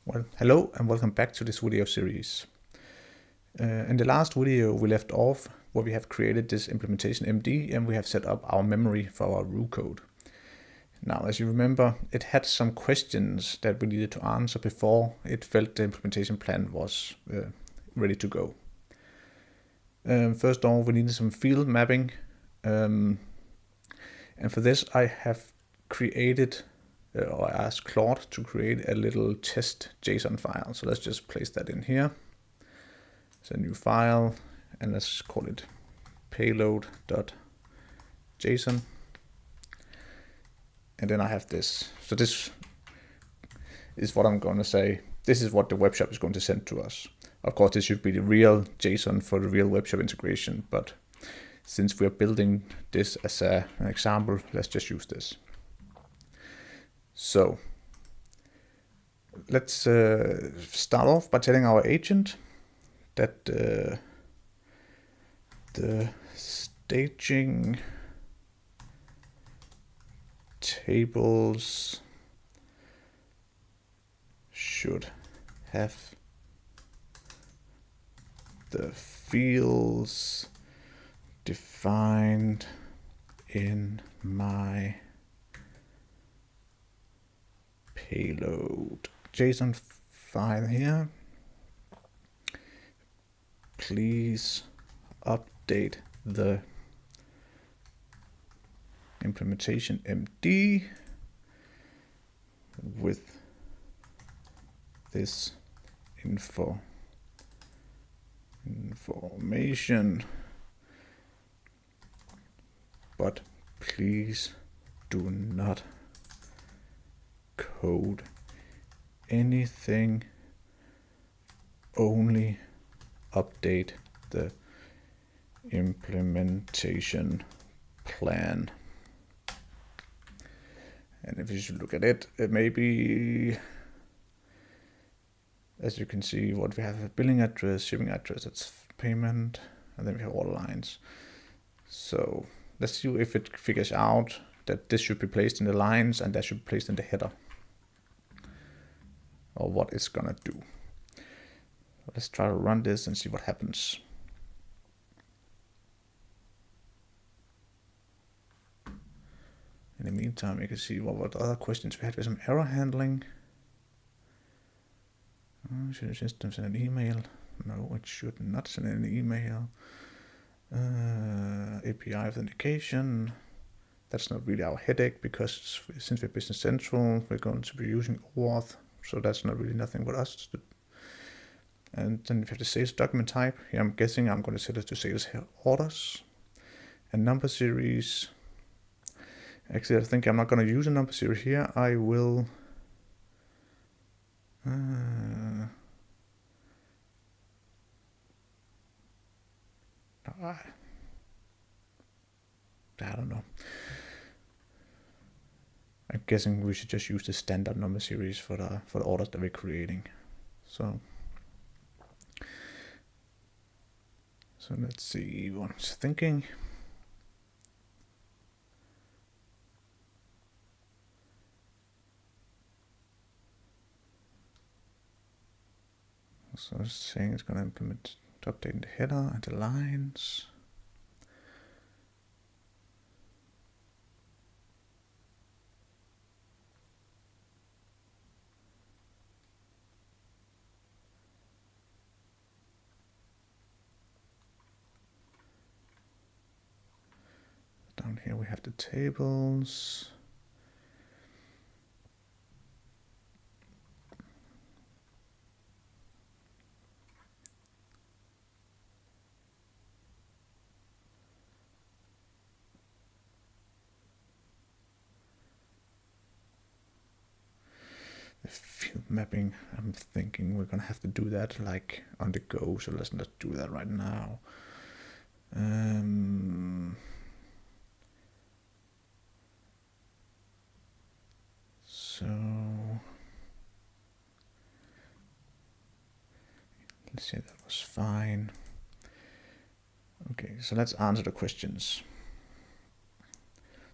Well, hello and welcome back to this video series. In the last video we left off where we have created this implementation MD and we have set up our memory for our root code. Now, as you remember, it had some questions that we needed to answer before it felt the implementation plan was ready to go. First of all, we needed some field mapping, and for this I have created or I asked Claude to create a little test JSON file. So let's just place that in here. It's a new file and let's call it payload.json. And then I have this. So this is what I'm going to say. This is what the webshop is going to send to us. Of course, this should be the real JSON for the real webshop integration, but since we're building this as an example, let's just use this. So let's start off by telling our agent that the staging tables should have the fields defined in my payload JSON file here. Please update the implementation MD with this information, but please do not code anything, only update the implementation plan. And if you should look at it, it may be, as you can see, what we have: a billing address, shipping address, that's payment, and then we have all lines. So let's see if it figures out that this should be placed in the lines and that should be placed in the header, or what it's gonna do. Let's try to run this and see what happens. In the meantime, you can see what other questions we had. With some error handling. Should the system send an email? No, it should not send an email. API authentication. That's not really our headache because since we're Business Central, we're going to be using OAuth, so that's not really nothing but us. And then we have the sales document type. Here I'm guessing I'm going to set it to sales orders. And number series. Actually, I think I'm not going to use a number series here. I will I don't know. I'm guessing we should just use the standard number series for the orders that we're creating. So let's see what it's thinking. So it's saying it's going to implement to update the header and the lines. Down here we have the tables. The field mapping, I'm thinking we're gonna have to do that like on the go, so let's not do that right now. So let's say that was fine. Okay, so let's answer the questions.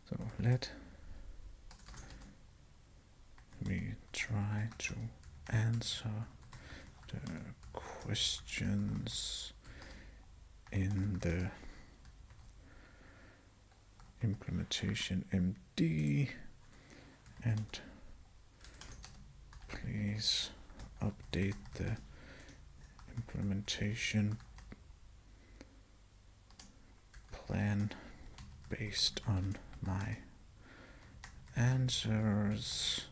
So let me try to answer the questions in the implementation MD, and please update the implementation plan based on my answers,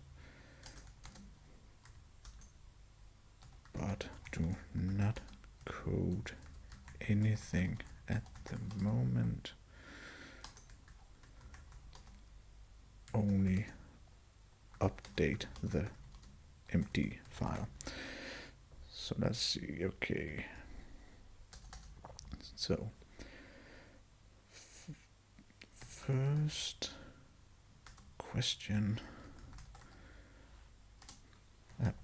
but do not code anything at the moment. Only update the MD file. So let's see. Okay. So first question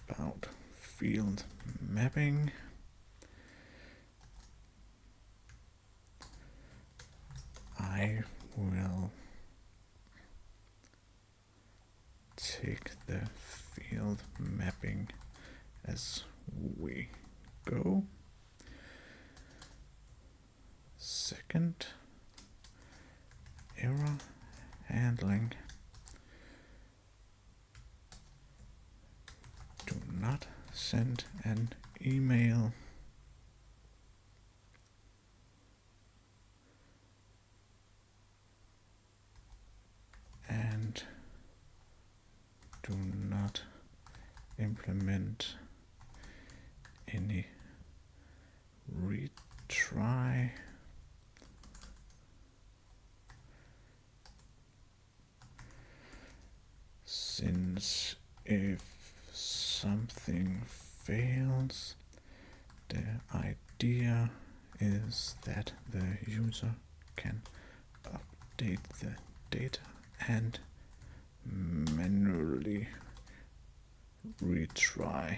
about field mapping. I will take the field mapping as we go. Second, error handling. Do not send an email. And do not implement any retry. Since if something fails, the idea is that the user can update the data and manually retry.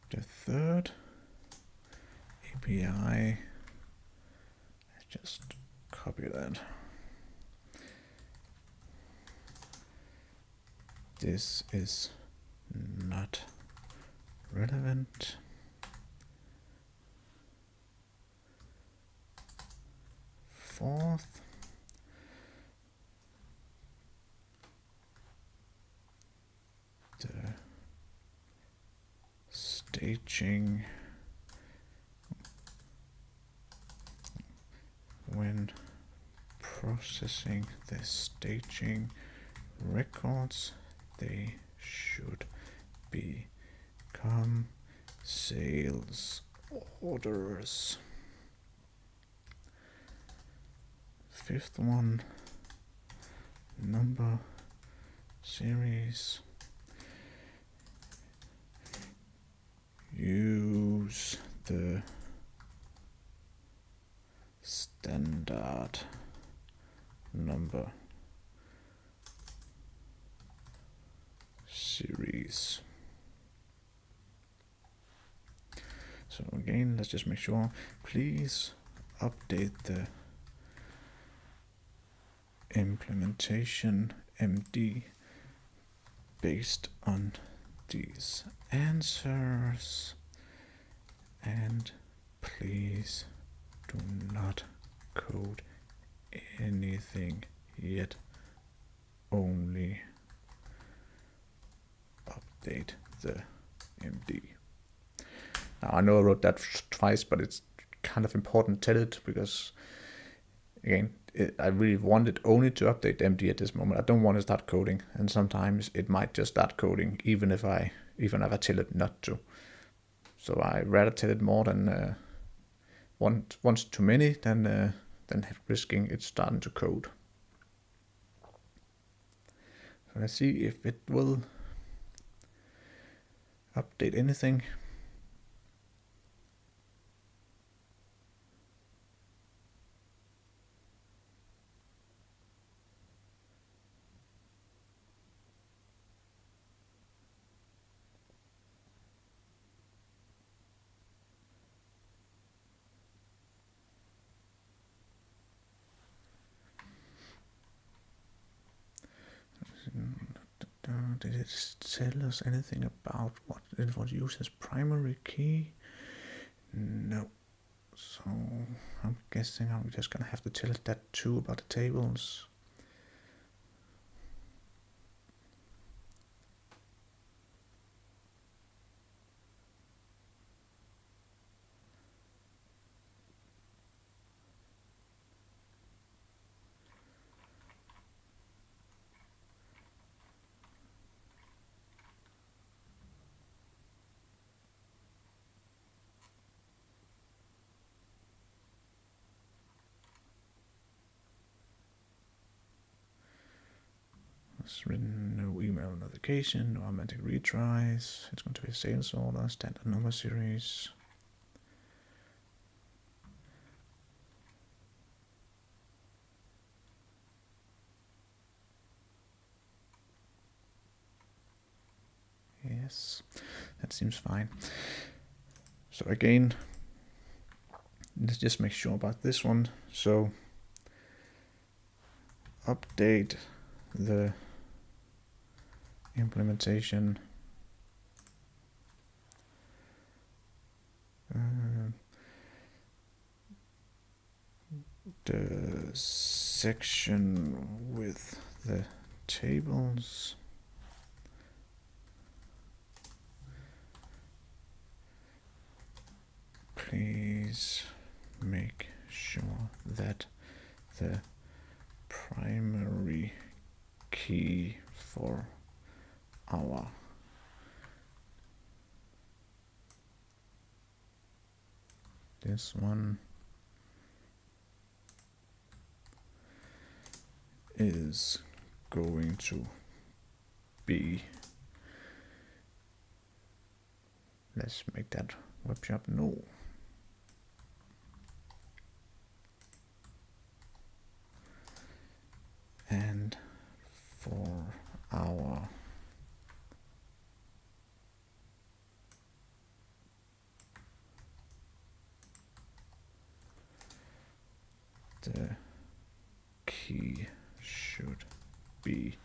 The third API, let's just copy that. This is not relevant. Fourth, the staging when processing the staging records, they should become sales orders. Fifth one, number series. Use the standard number series. So again, let's just make sure, please update the implementation MD based on these answers, and please do not code anything yet, only update the MD. Now, I know I wrote that twice, but it's kind of important to tell it because, again, I really want it only to update the MD at this moment. I don't want to start coding, and sometimes it might just start coding even if I tell it not to. So I rather tell it more than once too many than risking it starting to code. So let's see if it will update anything. Did it tell us anything about what it was used as primary key? No. So I'm guessing I'm just gonna have to tell it that too about the tables. It's written no email notification, no automatic retries. It's going to be a sales order, standard number series. Yes, that seems fine. So again, let's just make sure about this one. So update the implementation the section with the tables. Please make sure that the primary key for our this one is going to be, let's make that webshop no. And for our the key should be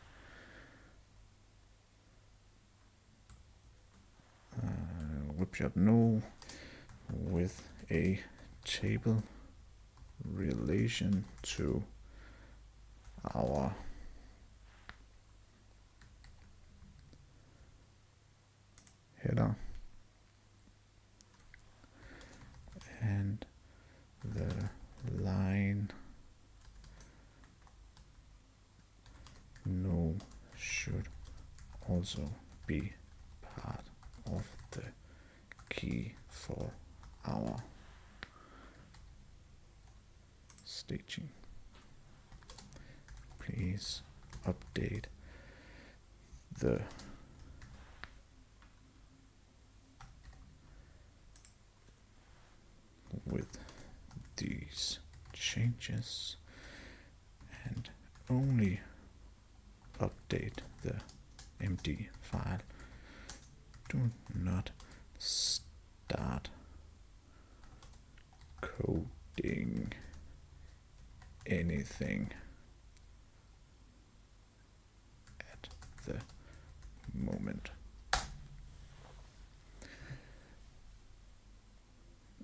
webshop no with a table relation to our header and the line no should also be part of the key for our staging. Please update the with these changes and only update the MD file. Do not start coding anything at the moment.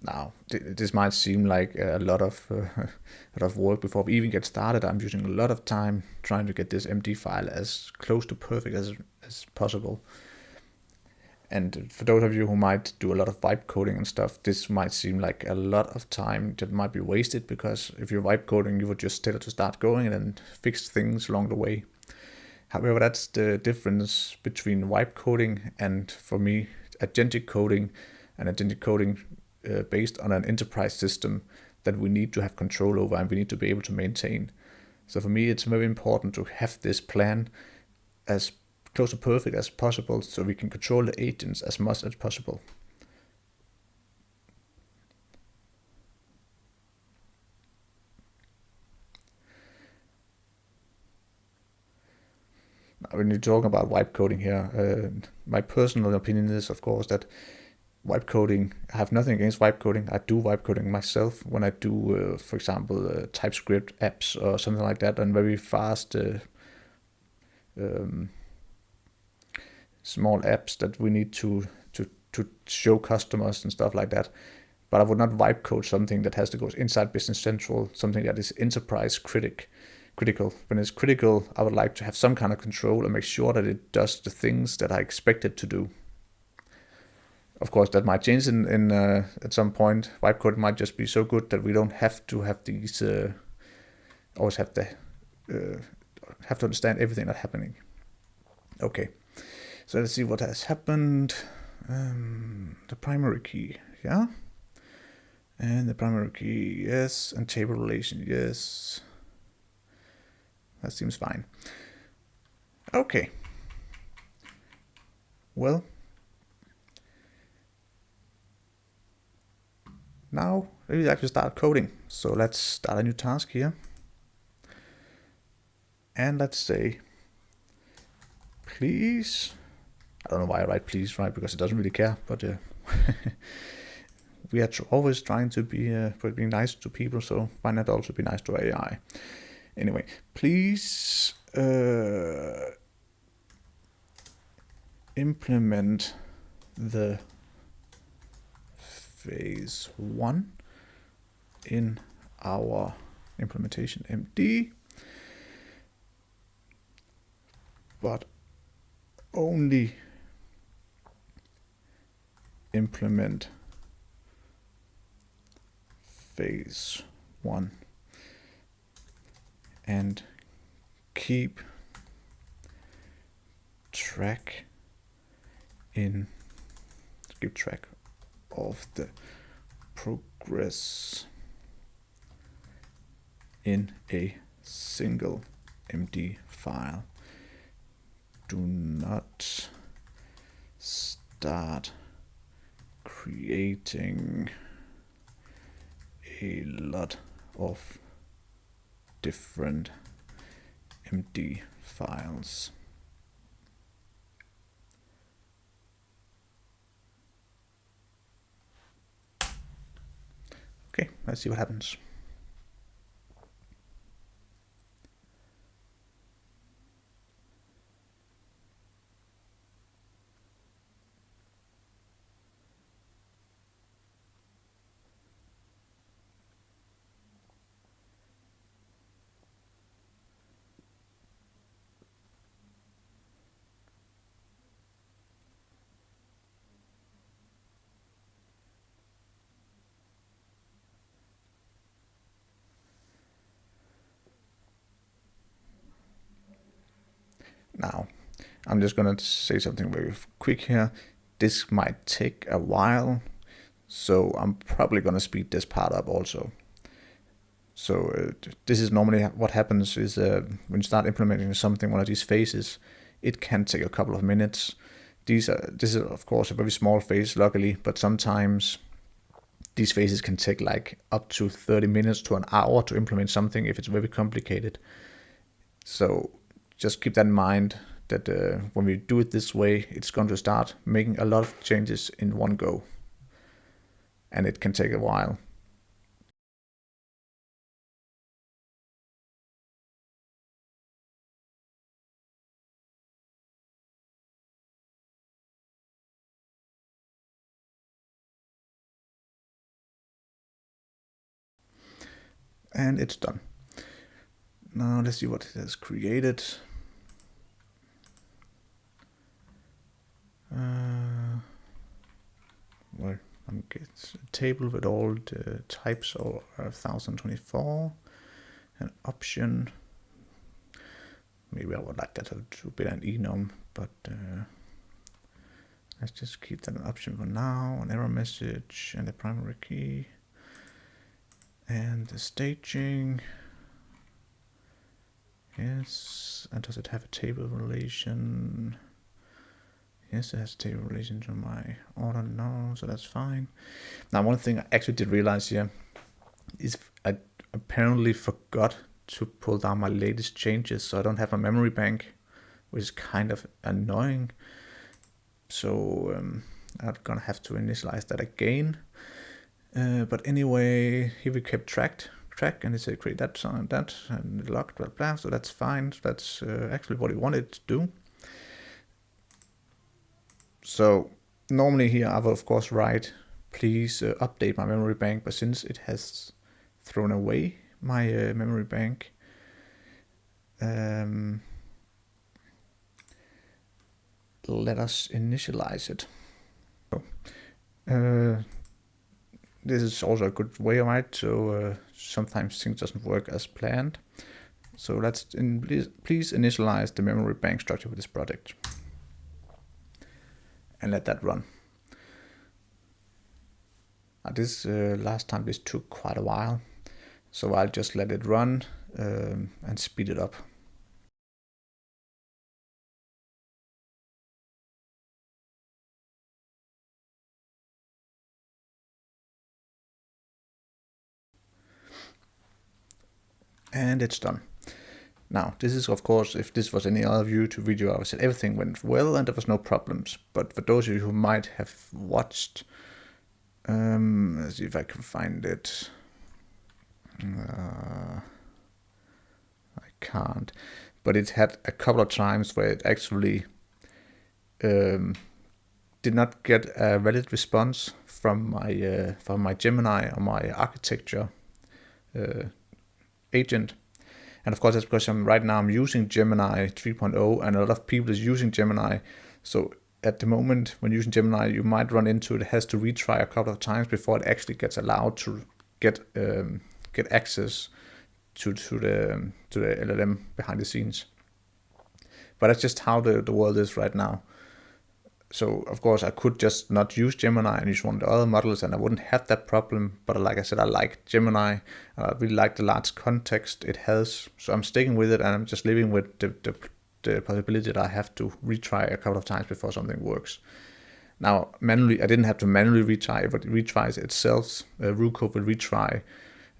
Now, this might seem like a lot of work before we even get started. I'm using a lot of time trying to get this MD file as close to perfect as possible. And for those of you who might do a lot of vibe coding and stuff, this might seem like a lot of time that might be wasted, because if you're vibe coding, you would just tell it to start going and then fix things along the way. However, that's the difference between vibe coding and, for me, agentic coding, and agentic coding based on an enterprise system that we need to have control over and we need to be able to maintain. So for me, it's very important to have this plan as close to perfect as possible so we can control the agents as much as possible. When you talk about vibe coding here, my personal opinion is, of course, that vibe coding, I have nothing against vibe coding. I do vibe coding myself when I do, for example, TypeScript apps or something like that, and very fast small apps that we need to show customers and stuff like that. But I would not vibe code something that has to go inside Business Central, something that is enterprise critical. When it's critical, I would like to have some kind of control and make sure that it does the things that I expect it to do. Of course, that might change in at some point. Vibe code might just be so good that we don't have to have these always have to understand everything that's happening. Okay, so let's see what has happened. The primary key, yeah, and the primary key, yes, and table relation, yes. That seems fine. Okay. Well, now we actually start coding. So let's start a new task here. And let's say, please. I don't know why I write please, right? Because it doesn't really care, but we are always trying to be nice to people, so why not also be nice to AI? Anyway, please implement the phase 1 in our implementation MD, but only implement phase 1 and keep track of the progress in a single MD file. Do not start creating a lot of different MD files. Okay, let's see what happens. Now, I'm just going to say something very quick here. This might take a while, so I'm probably going to speed this part up also. So this is normally what happens is when you start implementing something, one of these phases, it can take a couple of minutes. This is of course a very small phase, luckily, but sometimes these phases can take like up to 30 minutes to an hour to implement something if it's very complicated. So just keep that in mind, that when we do it this way, it's going to start making a lot of changes in one go. And it can take a while. And it's done. Now let's see what it has created. Well, it's a table with all the types of 1024, an option. Maybe I would like that to be an enum, but let's just keep that an option for now. An error message and the primary key and the staging. Yes, and does it have a table relation? Yes, it has a table relation to my order, no, so that's fine. Now, one thing I actually did realize here is I apparently forgot to pull down my latest changes, so I don't have a memory bank, which is kind of annoying. So I'm gonna have to initialize that again. But anyway, here we kept track, and it said create that and that, and locked, blah blah. So that's fine. That's actually what we wanted to do. So normally here I will of course write, please update my memory bank, but since it has thrown away my memory bank, let us initialize it. This is also a good way, right? So sometimes things doesn't work as planned. So let's please initialize the memory bank structure with this project and let that run. This last time this took quite a while, so I'll just let it run and speed it up. And it's done. Now, this is of course, if this was any other YouTube video, I would say everything went well and there was no problems. But for those of you who might have watched, let's see if I can find it. I can't, but it had a couple of times where it actually did not get a valid response from my Gemini or my architecture agent. And of course that's because right now I'm using Gemini 3.0 and a lot of people is using Gemini. So at the moment when using Gemini, you might run into it has to retry a couple of times before it actually gets allowed to get access to the LLM behind the scenes. But that's just how the world is right now. So of course I could just not use Gemini and use one of the other models and I wouldn't have that problem. But like I said, I like Gemini. I really like the large context it has. So I'm sticking with it and I'm just living with the possibility that I have to retry a couple of times before something works. Now manually, I didn't have to manually retry, but it retries itself. Ruko will retry.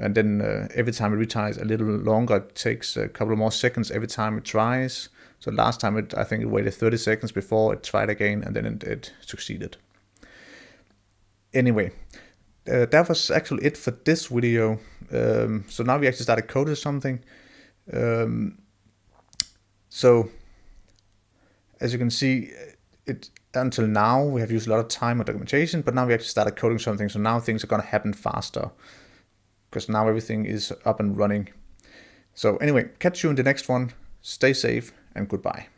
And then every time it retries a little longer, it takes a couple of more seconds every time it tries. So last time I think it waited 30 seconds before it tried again, and then it succeeded. Anyway, that was actually it for this video. So now we actually started coding something. So as you can see, until now we have used a lot of time on documentation, but now we actually started coding something. So now things are going to happen faster because now everything is up and running. So anyway, catch you in the next one. Stay safe and goodbye.